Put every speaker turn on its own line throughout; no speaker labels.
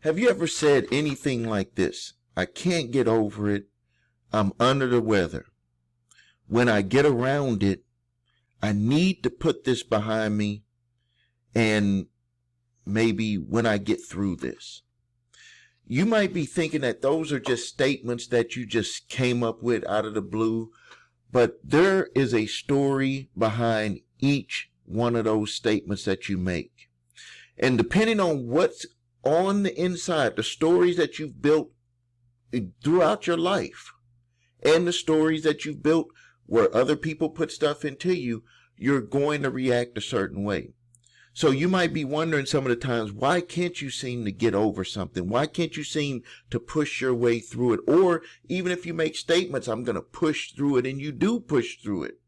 Have you ever said anything like this? I can't get over it. I'm under the weather. When I get around it, I need to put this behind me, and maybe when I get through this. You might be thinking that those are just statements that you just came up with out of the blue, but there is a story behind each one of those statements that you make. And depending on what's on the inside, the stories that you've built throughout your life, and the stories that you've built where other people put stuff into you, you're going to react a certain way. So you might be wondering some of the times, why can't you seem to get over something? Why can't you seem to push your way through it? Or even if you make statements, I'm going to push through it, and you do push through it.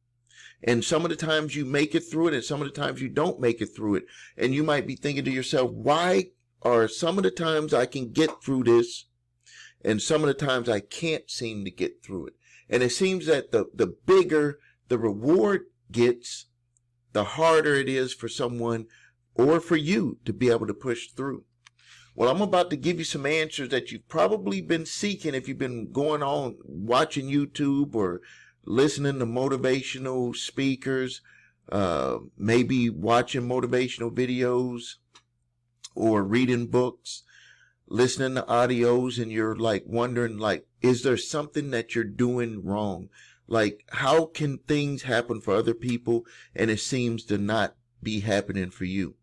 And some of the times you make it through it, and some of the times you don't make it through it. And you might be thinking to yourself, why are some of the times I can get through this, and some of the times I can't seem to get through it? And it seems that the bigger the reward gets, the harder it is for someone or for you to be able to push through. Well, I'm about to give you some answers that you've probably been seeking if you've been going on watching YouTube or listening to motivational speakers, maybe watching motivational videos or reading books, listening to audios, and you're like wondering, like, is there something that you're doing wrong? Like, how can things happen for other people and it seems to not be happening for you?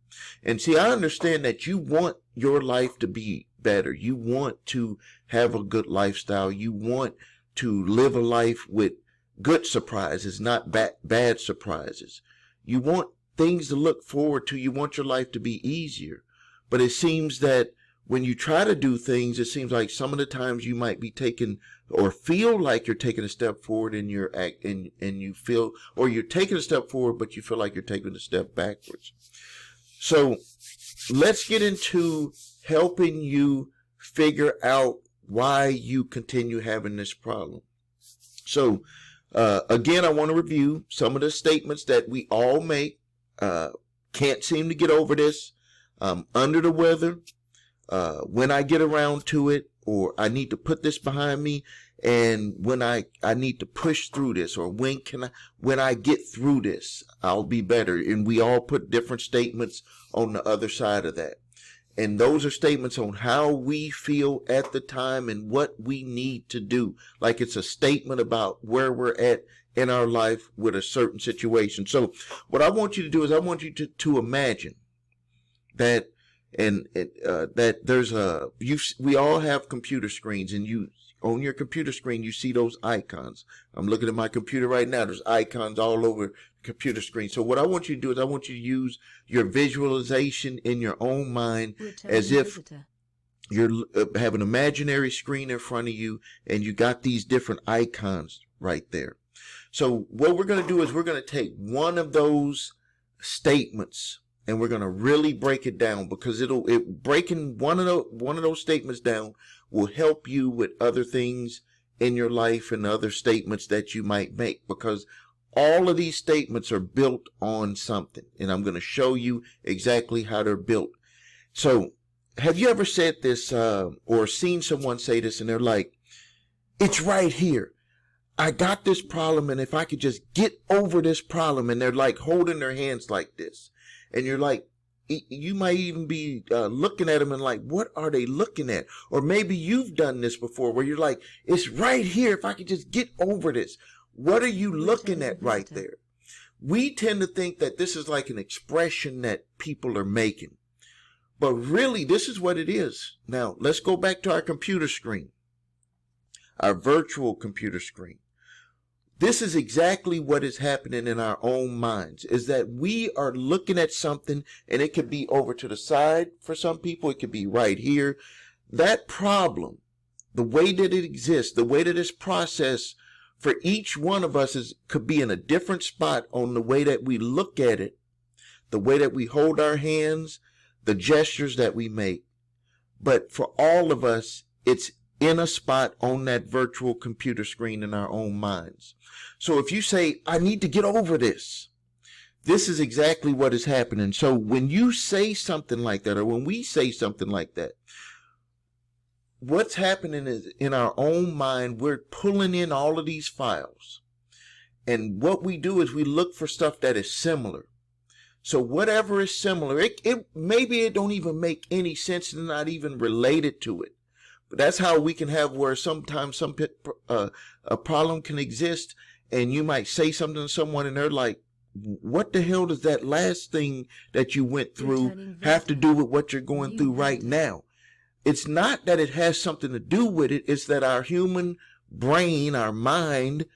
And see, I understand that you want your life to be better. You want to have a good lifestyle. You want to live a life with good surprises, not bad surprises. You want things to look forward to. You want your life to be easier. But it seems that when you try to do things, it seems like some of the times you might be taking or feel like you're taking a step forward in your act, and you feel, or you're taking a step forward, but you feel like you're taking a step backwards. So let's get into helping you figure out why you continue having this problem. So again, I want to review some of the statements that we all make. Can't seem to get over this. Under the weather. When I get around to it, or I need to put this behind me, and when I need to push through this, or when I get through this, I'll be better. And we all put different statements on the other side of that. And those are statements on how we feel at the time and what we need to do. Like it's a statement about where we're at in our life with a certain situation. So what I want you to do is I want you to imagine that that there's we all have computer screens, and you on your computer screen you see those icons. I'm looking at my computer right now. There's icons all over the computer screen. So what I want you to do is I want you to use your visualization in your own mind as if you have an imaginary screen in front of you, and you got these different icons right there. So what we're going to do is we're going to take one of those statements, and we're going to really break it down, because breaking one of those statements down will help you with other things in your life and other statements that you might make, because all of these statements are built on something, and I'm going to show you exactly how they're built. So have you ever said this or seen someone say this, and they're like, it's right here. I got this problem, and if I could just get over this problem, and they're like holding their hands like this. And you're like, you might even be looking at them and like, what are they looking at? Or maybe you've done this before where you're like, it's right here. If I could just get over this. What are you looking at right there? We tend to think that this is like an expression that people are making. But really, this is what it is. Now, let's go back to our computer screen, our virtual computer screen. This is exactly what is happening in our own minds, is that we are looking at something, and it could be over to the side for some people. It could be right here. That problem, the way that it exists, the way that it's processed for each one of us could be in a different spot on the way that we look at it, the way that we hold our hands, the gestures that we make. But for all of us, it's in a spot on that virtual computer screen in our own minds. So if you say, I need to get over this, this is exactly what is happening. So when you say something like that, or when we say something like that, what's happening is in our own mind, we're pulling in all of these files. And what we do is we look for stuff that is similar. So whatever is similar, it maybe it don't even make any sense and not even related to it. But that's how we can have where sometimes a problem can exist, and you might say something to someone and they're like, what the hell does that last thing that you went through have to do with what you're going through right now? It's not that it has something to do with it. It's that our human brain, our mind,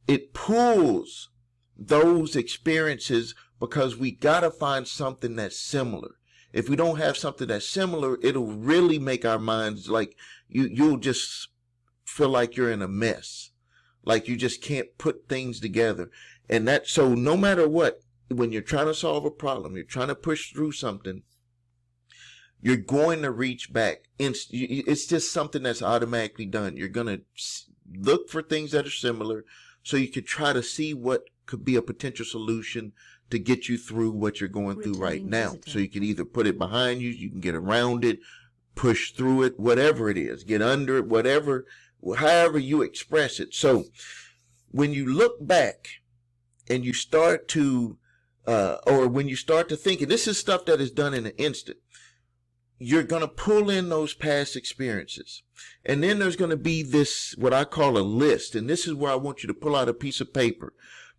it pulls those experiences because we got to find something that's similar. If we don't have something that's similar, it'll really make our minds like you'll just feel like you're in a mess. Like you just can't put things together. And so no matter what, when you're trying to solve a problem, you're trying to push through something, you're going to reach back. It's just something that's automatically done. You're going to look for things that are similar so you can try to see what could be a potential solution to get you through what you're going through right now. So you can either put it behind you, you can get around it, push through it, whatever it is, get under it, whatever, however you express it. So when you look back and you start to, or when you start to think, and this is stuff that is done in an instant, you're going to pull in those past experiences. And then there's going to be this, what I call a list. And this is where I want you to pull out a piece of paper,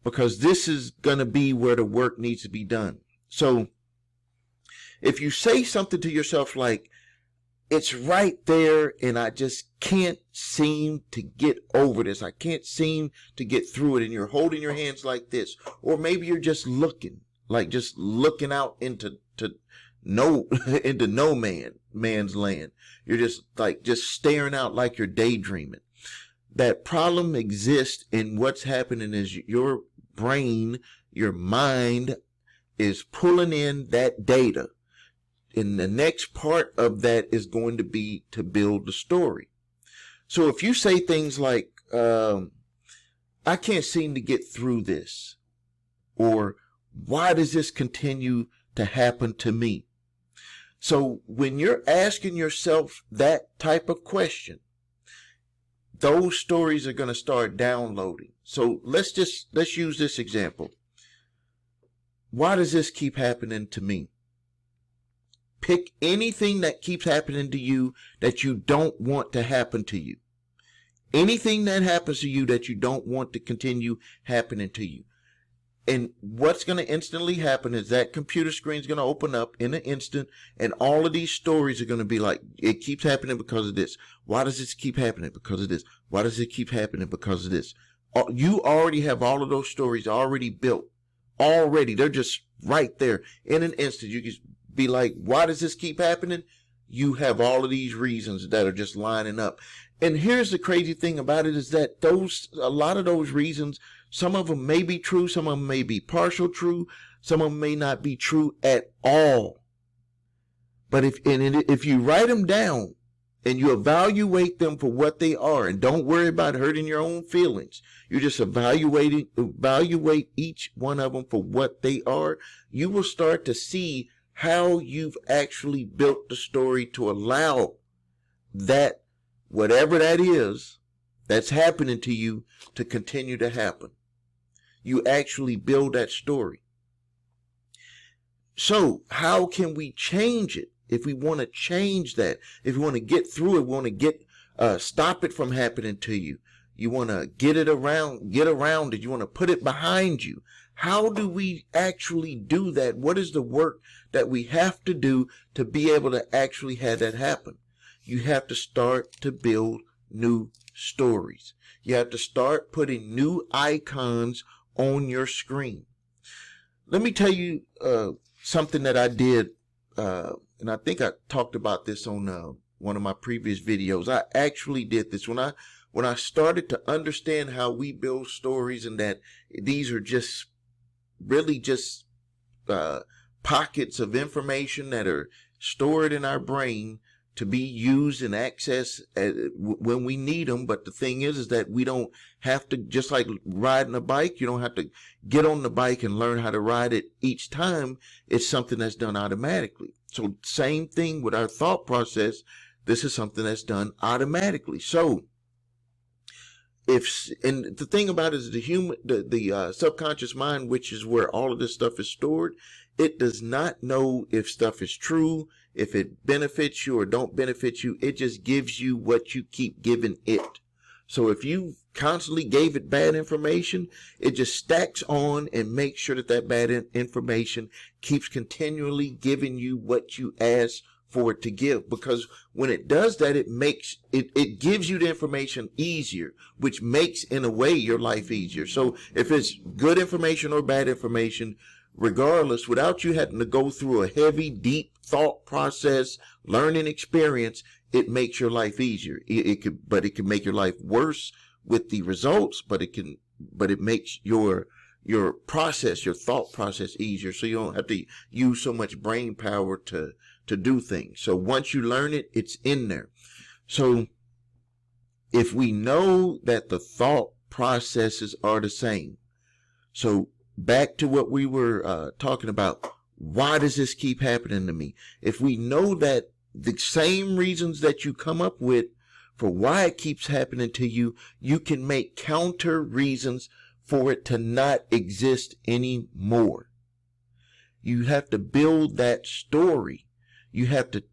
because this is going to be where the work needs to be done. So if you say something to yourself like, it's right there and I just can't seem to get over this, I can't seem to get through it, and you're holding your hands like this, or maybe you're just looking, like just looking out into no man's land. You're just staring out like you're daydreaming. That problem exists, and what's happening is your brain, your mind is pulling in that data. And the next part of that is going to be to build the story. So if you say things like, I can't seem to get through this, or why does this continue to happen to me? So when you're asking yourself that type of question, those stories are going to start downloading. So let's use this example. Why does this keep happening to me? Pick anything that keeps happening to you that you don't want to happen to you. Anything that happens to you that you don't want to continue happening to you. And what's going to instantly happen is that computer screen is going to open up in an instant, and all of these stories are going to be like, it keeps happening because of this. Why does this keep happening? Because of this. Why does it keep happening? Because of this. You already have all of those stories already built. Already. They're just right there. In an instant, you can be like, why does this keep happening? You have all of these reasons that are just lining up. And here's the crazy thing about it is that a lot of those reasons, some of them may be true, some of them may be partial true, some of them may not be true at all. But if you write them down and you evaluate them for what they are, and don't worry about hurting your own feelings, you just evaluate each one of them for what they are, you will start to see how you've actually built the story to allow that, whatever that is that's happening to you, to continue to happen. You actually build that story. So how can we change it? If we want to change that, if we want to get through it, we want to stop it from happening to you. You want to get around it. You want to put it behind you. How do we actually do that? What is the work that we have to do to be able to actually have that happen? You have to start to build new stories. You have to start putting new icons on your screen. Let me tell you something that I did, and I think I talked about this on one of my previous videos. I actually did this when I started to understand how we build stories, and that these are just really just pockets of information that are stored in our brain to be used and accessed when we need them. But the thing is that we don't have to, just like riding a bike, you don't have to get on the bike and learn how to ride it each time. It's something that's done automatically. So same thing with our thought process. This is something that's done automatically. So and the thing about it is the subconscious mind, which is where all of this stuff is stored, it does not know if stuff is true, if it benefits you or don't benefit you. It just gives you what you keep giving it. So if you constantly gave it bad information, it just stacks on and makes sure that that bad information keeps continually giving you what you ask for it to give. Because when it does that, it gives you the information easier, which makes, in a way, your life easier. So if it's good information or bad information, regardless, without you having to go through a heavy, deep thought process, learning experience, it makes your life easier. It can make your life worse with the results, but it makes your process, your thought process easier. So you don't have to use so much brain power to do things. So once you learn it, it's in there. So if we know that the thought processes are the same, so back to what we were talking about, why does this keep happening to me? If we know that the same reasons that you come up with for why it keeps happening to you, you can make counter reasons for it to not exist anymore. You have to build that story. You have to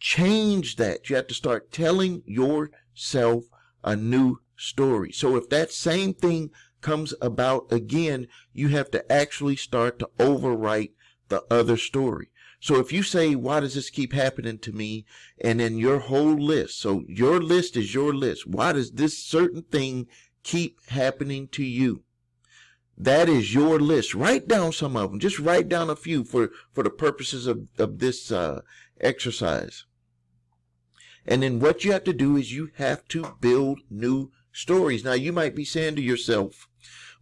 change that. You have to start telling yourself a new story. So if that same thing comes about again, you have to actually start to overwrite the other story. So if you say, why does this keep happening to me? And then your whole list. So your list is your list. Why does this certain thing keep happening to you? That is your list. Write down some of them. Just write down a few for the purposes of this exercise. And then what you have to do is you have to build new stories. Now you might be saying to yourself,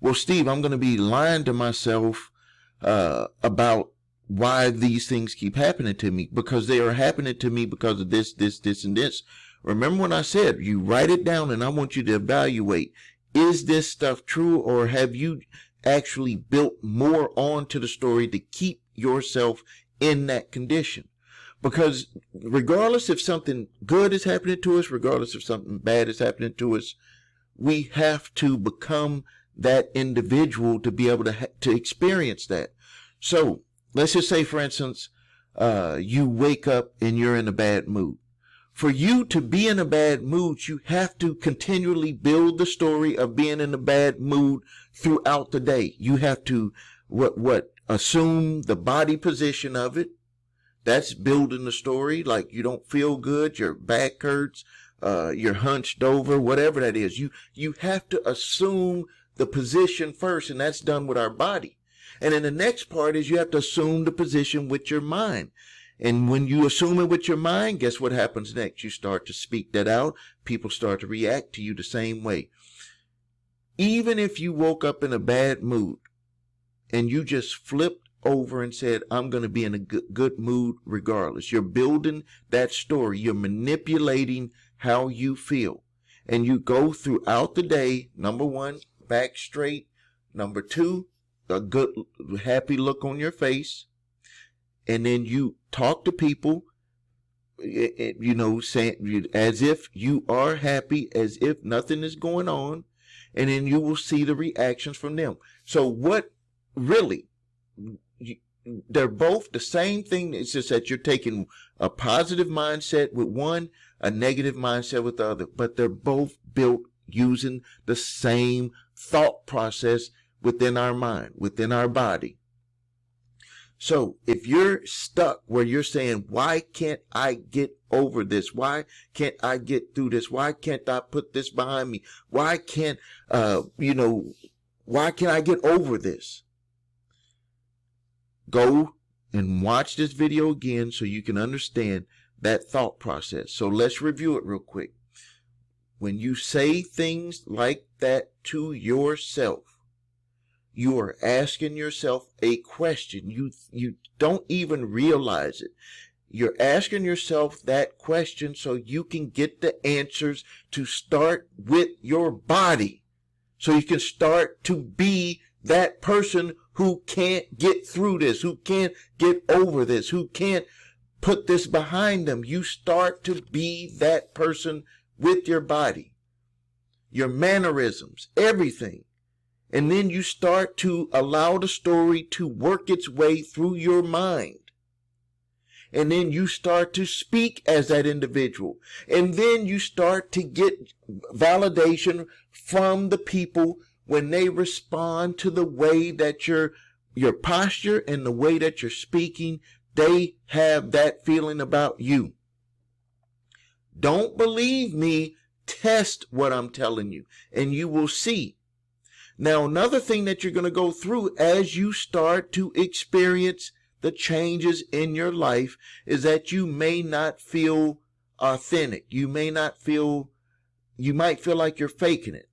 well, Steve, I'm going to be lying to myself about why these things keep happening to me, because they are happening to me because of this, and this. Remember when I said you write it down, and I want you to evaluate, is this stuff true, or have you actually built more onto the story to keep yourself in that condition? Because regardless if something good is happening to us, regardless if something bad is happening to us, we have to become that individual to be able to experience that. So let's just say, for instance, you wake up and you're in a bad mood. For you to be in a bad mood, you have to continually build the story of being in a bad mood throughout the day. You have to assume the body position of it. That's building the story. Like you don't feel good, your back hurts, you're hunched over, whatever that is. You have to assume the position first, and that's done with our body. And then the next part is you have to assume the position with your mind. And when you assume it with your mind, guess what happens next? You start to speak that out. People start to react to you the same way. Even if you woke up in a bad mood and you just flipped over and said, I'm going to be in a good mood regardless. You're building that story. You're manipulating how you feel. And you go throughout the day, number one, back straight. Number two, a good, happy look on your face. And then you talk to people, saying as if you are happy, as if nothing is going on. And then you will see the reactions from them. So what really, they're both the same thing. It's just that you're taking a positive mindset with one, a negative mindset with the other. But they're both built using the same thought process within our mind, within our body. So if you're stuck where you're saying, why can't I get over this? Why can't I get through this? Why can't I put this behind me? Why can't, why can't I get over this? Go and watch this video again so you can understand that thought process. So let's review it real quick. When you say things like that to yourself, you are asking yourself a question. You don't even realize it. You're asking yourself that question so you can get the answers to start with your body. So you can start to be that person who can't get through this, who can't get over this, who can't put this behind them. You start to be that person with your body, your mannerisms, everything. And then you start to allow the story to work its way through your mind. And then you start to speak as that individual. And then you start to get validation from the people when they respond to the way that your posture and the way that you're speaking. They have that feeling about you. Don't believe me. Test what I'm telling you, and you will see. Now, another thing that you're going to go through as you start to experience the changes in your life is that you may not feel authentic. You might feel like you're faking it.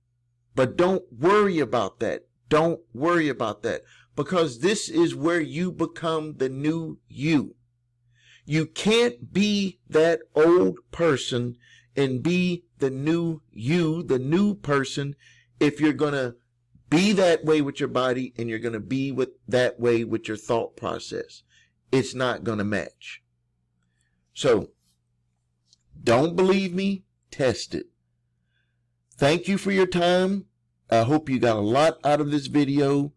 But don't worry about that. Don't worry about that, because this is where you become the new you. You can't be that old person and be the new you, the new person, if you're going to be that way with your body and you're going to be that way with your thought process. It's not going to match. So, don't believe me? Test it. Thank you for your time. I hope you got a lot out of this video.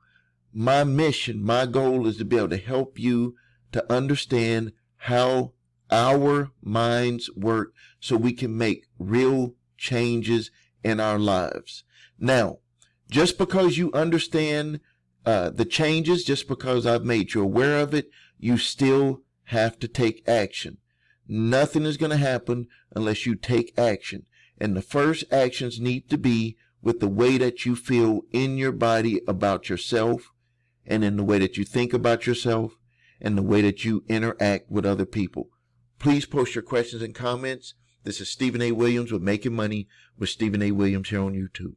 My mission, my goal is to be able to help you to understand how our minds work so we can make real changes in our lives. Now, just because you understand the changes, just because I've made you aware of it, you still have to take action. Nothing is going to happen unless you take action. And the first actions need to be with the way that you feel in your body about yourself, and in the way that you think about yourself, and the way that you interact with other people. Please post your questions and comments. This is Stephen A. Williams with Making Money with Stephen A. Williams here on YouTube.